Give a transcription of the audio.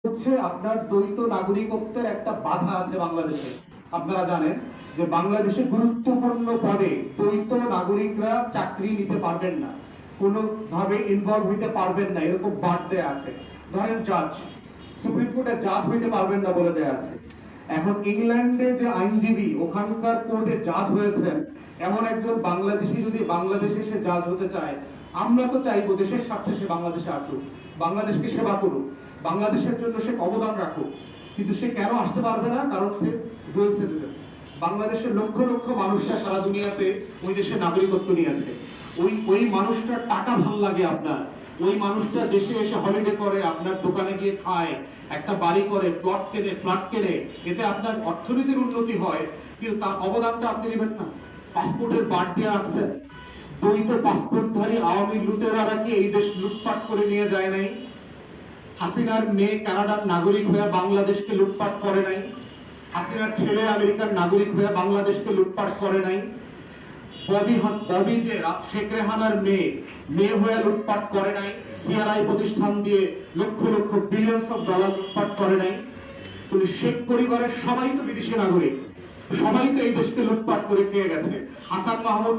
হচ্ছে আপনার দ্বৈত নাগরিকত্বের একটা বাধা আছে বাংলাদেশে। আপনারা জানেন যে বাংলাদেশে গুরুত্বপূর্ণ পদে দ্বৈত নাগরিকরা চাকরি নিতে পারবেন না, কোনোভাবে ইনভলভ হইতে পারবেন না, এরকম বাদ দেয়া আছে। ধরেন জাজ, সুপ্রিম কোর্টের জাজ হইতে পারবেন না বলে দেয়া আছে। এখন ইংল্যান্ডে যে আইনজীবী ওখানকার কোর্টে জাজ হয়েছেন, এমন একজন বাংলাদেশি যদি বাংলাদেশে সে জাজ হতে চায়, আমরা তো চাইবো দেশের স্বার্থে সে বাংলাদেশে আসুক, বাংলাদেশকে সেবা করুক, বাংলাদেশের জন্য সে অবদান রাখুক। কিন্তু সে কেন আসতে পারবে না? কারণ সে ডুয়াল সিটিজেন। বাংলাদেশের লক্ষ লক্ষ মানুষরা সারা দুনিয়াতে ওই দেশের নাগরিকত্ব নিয়েছে। ওই মানুষটার টাকা ভাল লাগে আপনার, ওই মানুষটা দেশে এসে হলিডে করে, আপনার দোকানে গিয়ে খায়, একটা বাড়ি করে, প্লট কেনে, ফ্ল্যাট কেনে, এতে আপনার অর্থনীতির উন্নতি হয়, কিন্তু তার অবদানটা আপনি নেবেন না। পাসপোর্টের বাদ দিয়ে রাখছেন। দ্বৈত পাসপোর্টধারী আওয়ামী লুটেরারা কি এই দেশ লুটপাট করে নিয়ে যায় নাই? হাসিনার মেয়ে কানাডার নাগরিক হয়ে বাংলাদেশকে লুটপাট করে নাই? হাসিনার ছেলে আমেরিকার নাগরিক হয়ে বাংলাদেশকে লুটপাট করে নাই? ববি যে শেখ রেহানার মেয়ে হয়ে লুটপাট করে নাই? সিআরআই প্রতিষ্ঠান দিয়ে lakh lakh billions of dollar লুটপাট করে নাই? তুমি শেখ পরিবারের সবাই তো বিদেশি নাগরিক, সবাই তো এই দেশকে লুটপাট করে খেয়ে গেছে। হাসান মাহমুদ